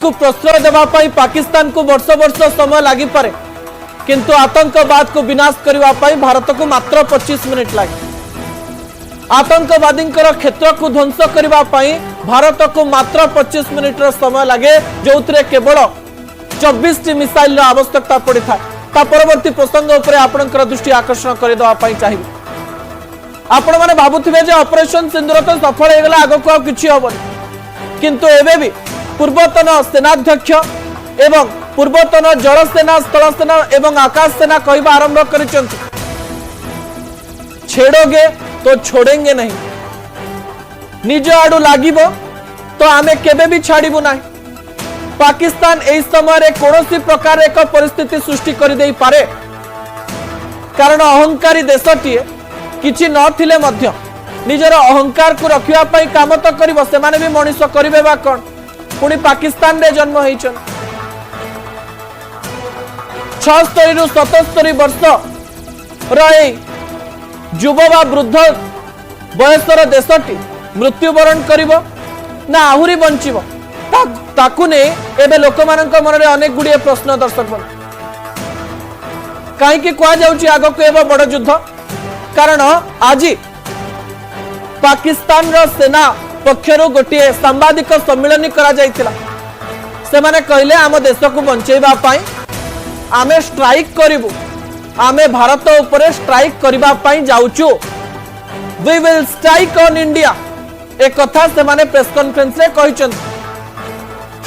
को प्रश्रय देवाई पाकिस्तान को वर्ष वर्ष समय लगी पारे किंतु आतंकवाद को विनाश करने भारत को मात्र 25 मिनिट लगे। आतंकवादी क्षेत्र को ध्वंस करने भारत को मात्र 25 मिनिट समय लगे जो केवल 24 मिसाइल आवश्यकता पड़ी था। परवर्ती प्रसंग उपर आपणकर दृष्टि आकर्षण करदेवाई चाहिए। आपण मैंने भावुवे ऑपरेशन सिंदूर तो सफल हो गला आग को किसी हेनी किंतु एबे भी पूर्वतन सेनाध्यक्ष एवं पूर्वतन जलसेना स्थलसेना एवं आकाश सेना कहवा आरंभ कर छेड़ोगे तो छोड़ेंगे नहीं, निज आड़ू लागिबो तो आमे केबे भी छाड़िबु नहीं। पाकिस्तान एई समय कोनोसी प्रकार एक परिस्थिति सृष्टि कर देई पारे कारण अहंकारी देशटीए किछि नथिले मध्य निजर अहंकार को रखिया पई काम तो करिवो, सेमाने भी मनुष्य करिवे बा कोन। पुणी पाकिस्तान रे जन्म होइछन 76 रु 77 वर्ष रही युवा बा वृद्ध बयसर देशटी मृत्युवरण करिवो ना आहुरी बंचिबो ताकू ने एबे लोक मानक मन रे अनेक गुडिए प्रश्न दर्शक बन काहे कि कुआ जाउची आगो को एबे बड़ युद्ध कारण आज पाकिस्तान रो सेना पक्षर गोटे सांबादिक सम्मिलन करा जायतिला। से माने कहले आम देश को बंचेबा पाई आमे स्ट्राइक करिवु, आमे भारत उपरे स्ट्राइक करिबा पाई जाउचु, we will strike on India. एक कथा से माने प्रेस कॉन्फ्रेंस रे कहिचन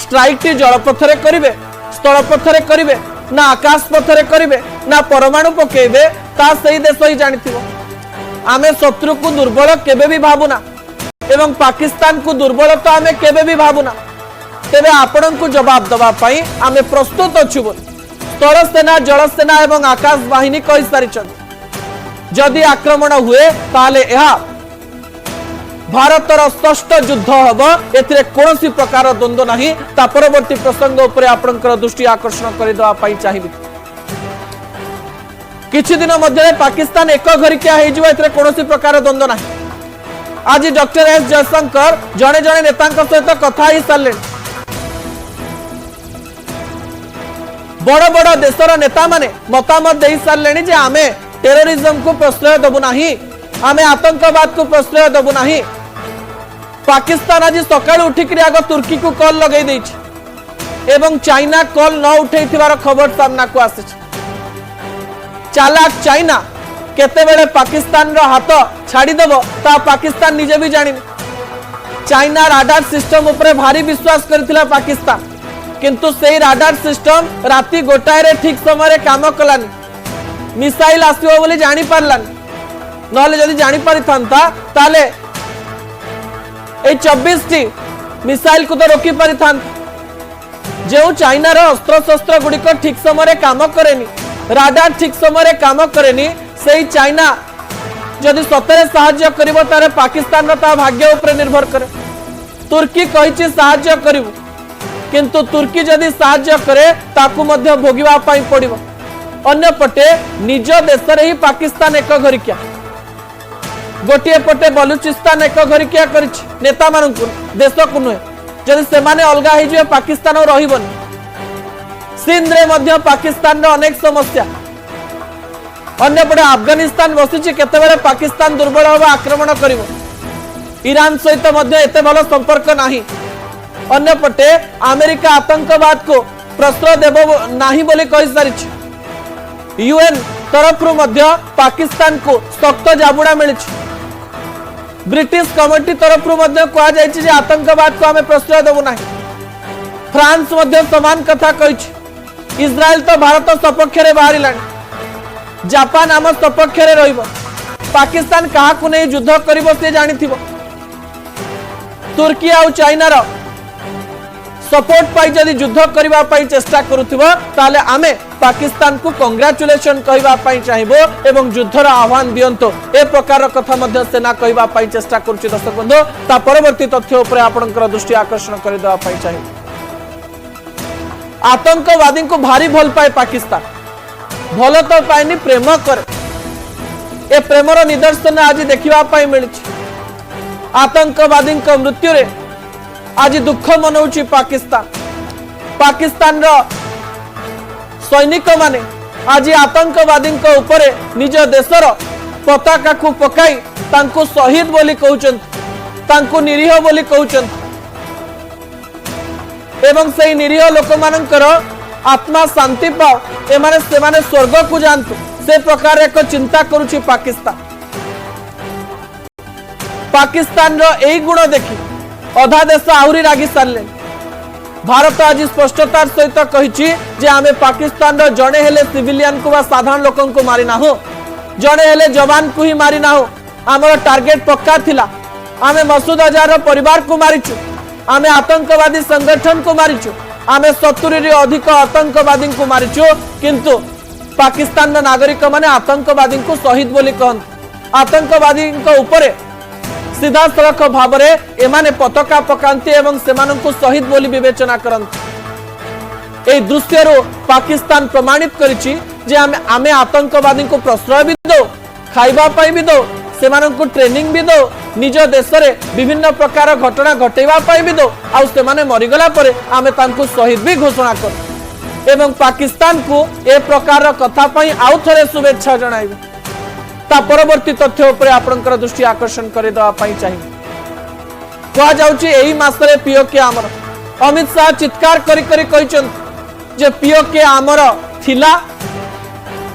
स्ट्राइक टी जलपथरे करिवे, स्थलपथरे करिवे ना आकाश पथरे करिवे ना परमाणु पकेबे ता सही देश ही जानिथिबो। आमे शत्रु को दुर्बल केबे भी भाबुना एवं पाकिस्तान को दुर्बल तो आमे केबे भी भाबुना। तेबे आपन को जवाब दबा पाई आमे प्रस्तुत अछु बोल स्थल सेना जल सेना एवं आकाश बाहिनी कहि सारिछन जदि आक्रमण हुए ताले एहा भारतर षष्ठ युद्ध हबो, एथिरे कोनोसी प्रकार द्वंद्व नाही। ता परवर्ती प्रसंग उपरे आपनकर दृष्टि आकर्षण करि दवा पाई चाहिबी। किछि दिन मध्य पाकिस्तान एक घरिकिया हे जिवो, एथिरे कोनोसी प्रकार द्वंद्व नाही। आज डॉक्टर एस जयशंकर जने जने नेता सहित कथा ही सारे बड़ बड़ देशर नेता माने मतामत दे सारे जे आमे टेररिज्म को प्रश्रय देबु नाही, आमे आतंकवाद को प्रश्रय देबु नाही। पाकिस्तान आज सकाळ उठिक आग तुर्की को कॉल लगे देछि एवं चाइना कॉल न उठेइथिबार खबर सामना को आसे। चालाक चाइना केतेबेले पाकिस्तान रो हाथ छाड़ी देबो ता पाकिस्तान निजे भी जानि। चाइना राडार सिस्टम उपरे भारी विश्वास करथिला पाकिस्तान किंतु सेही राडार सिस्टम राती गोटाए रे ठीक समय रे काम कलानी, मिसाइल आसीबो बोली जानि पारलानी। नहले जदि जानि पारि थांता ताले ए 24 टी मिसाइल को तो रोकी पारि थांता। जो चाइना रो अस्त्र शस्त्र गुडी को ठीक समय रे काम करेनी, राडार ठीक समय रे काम करेनी, सही चाइना जदि सतरे साहाय्य करिवो तारे पाकिस्तान रो ता भाग्य ऊपर निर्भर करे। तुर्की कहिछि साहाय्य करिवो किंतु तुर्की जदि साहाय्य करे ताकू मध्य भोगिबा पाई पड़िवो। अन्य पटे निज देश रे ही पाकिस्तान एक घरिकिया, गोटिए पटे बलूचिस्तान एक घरिकिया करिछि नेता मानकु देश को नुहे। जदि से माने अलगा हे जे पाकिस्तान रहिबनी। सिंध रे मध्य पाकिस्तान रो अनेक समस्या। अन्य पटे अफगानिस्तान बसिछि केतेबेले पाकिस्तान दुर्बल होबा आक्रमण करिवो। ईरान सहित मध्य एते भलो संपर्क नाही। अन्य पटे अमेरिका आतंकवाद को प्रश्रय देबो नाही बोली कहि सारिछि। यूएन तरफ रु मध्य पाकिस्तान को सख्त जाबुड़ा मिलिछि। ब्रिटिश कमिटी तरफ रु मध्य कहा जायछि जे आतंकवाद को हमें प्रश्रय देबो नाही। फ्रांस मध्य समान कथा कहिछि। इजराइल तो भारत सपक्ष रे बाहरिलानी, जापान आम सपक्ष रे रहिबो। पाकिस्तान कहा को नहीं युद्ध करिवो से जानिथिबो। तुर्की आ चाइना रो सपोर्ट पाई जदि युद्ध करबा पाई चेष्टा करूथिबो ताले आमे पाकिस्तान को कांग्रेचुलेशन कहबा पाई चाहिबो एवं युद्धर आह्वान दियंतो। ए प्रकार कथा मध्य सेना कहबा पाई चेष्टा करूछि। दर्शक बंधु ता परवर्ती तथ्य ऊपर आपनकर दृष्टि आकर्षण करि देबा पाई चाहिबो। आतंकवादी को भारी भल पाए पाकिस्तान, भल तो पाएनी प्रेम कर। ए प्रेमर निदर्शन आज देखिबा पाई मिलिछि। आतंकवादी मृत्यु रे आज दुख मनाउछि पाकिस्तान। पाकिस्तान रो सैनिक माने आज आतंकवादी उपरे निज देशर पताका को पकाई तांको शहीद बोली कहउचन तांको निरीह बोली कहउचन एवं से निरीह लोक मानकर आत्मा शांति पाओ एमाने सेमाने स्वर्ग को जानतु से प्रकार एक चिंता करुछि पाकिस्तान रो एई गुण देखि अधा देश आहुरी रागी सारले। भारत आज स्पष्टतार सहित कहिछि जे आमे पाकिस्तान रो जणे हेले सिविलियन को वा साधारण लोकन को मारी ना हो, जणे हेले जवान को ही मारी ना हो। हमर टार्गेट पक्का थिला, आमे मसूद अजहर रो परिवार को मारिछु, आमे आतंकवादी संगठन को मारिछु, आमे 70 रे अधिक आतंकवादी को मारिछु। किंतु पाकिस्तान नागरिक माने आतंकवादी को शहीद बोली कहंत आतंकवादी उपरे सीधा सड़क भाव एमाने पताका पकांती एवं सेमानन को शहीद बोली विवेचना करंत। ए दृश्यरो पाकिस्तान प्रमाणित करिछि जे आमे आतंकवादी को प्रश्रय भी दो, खाइबा पाई भी दो, सेमानन को ट्रेनिंग भी दो, निज देश रे विभिन्न प्रकार घटना घटेबा पाई भी दो, आ सेमाने मरिगला परे आमे तांको शहीद भी घोषणा कर एवं पाकिस्तान को ए प्रकार कथा पाई आउ थरे शुभेच्छा जणाइबे। ता परवर्ती तथ्य उपरे आपनकर दृष्टि आकर्षण करे दवा पाई चाहिए। कहा जाउची एही मासरे पीओके आमर अमित शाह चित्कार करी करी कहिचन जे पीओके आमर थिला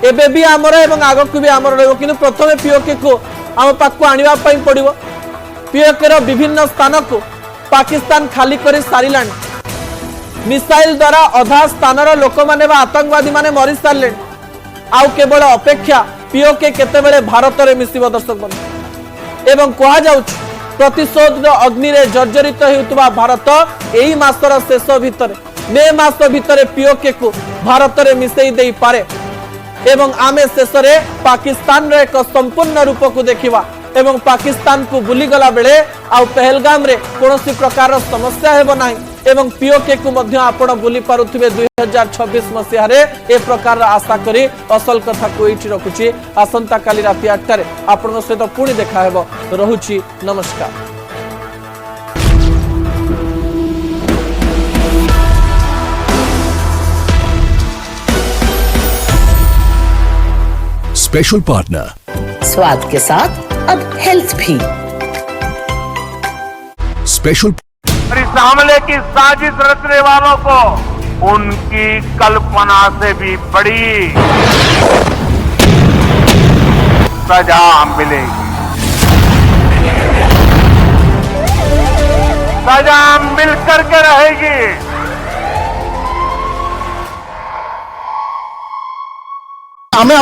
एबे भी आमर एवं आगकु भी आमर रहबो, किंतु प्रथमे पीओके को आम पाखु आनिबा पाई पड़िबो। पीओके रो विभिन्न स्थान को पाकिस्तान खाली करी सारिलानी। मिसाइल द्वारा अधा स्थान रो लोक माने बा आतंकवादी माने मरि सारले। आउ केवल अपेक्षा पीओके केतेबेले भारत रे मिसिबो दर्शक बंधु एवं कहा जाउछ प्रतिशोध अग्नि रे जर्जरित हेउतबा भारत एही मासर शेष भितर मे मास भितर पीओके को भारत रे मिसेई देई पारे एवं आमे शेष रे पाकिस्तान रे एक संपूर्ण रूप को देखिबा एवं पाकिस्तान को बुली गला बेले आ पहलगाम रे कोनोसी प्रकार समस्या हेबो नाही एवं पीओके को मध्य आपण बुली पारुथिबे। 2026 मसिया रे ए प्रकार आशा करी असल कथा को एठी रखुची। आसंता काली राति 8 रे आपण सहित पुणी देखा हेबो। रहुची नमस्कार। स्पेशल पार्टनर स्वाद के साथ अब हेल्थ भी। स्पेशल इस हमले की साजिश रचने वालों को उनकी कल्पना से भी बड़ी सजा मिलेगी। सजा मिल करके रहेगी। हमें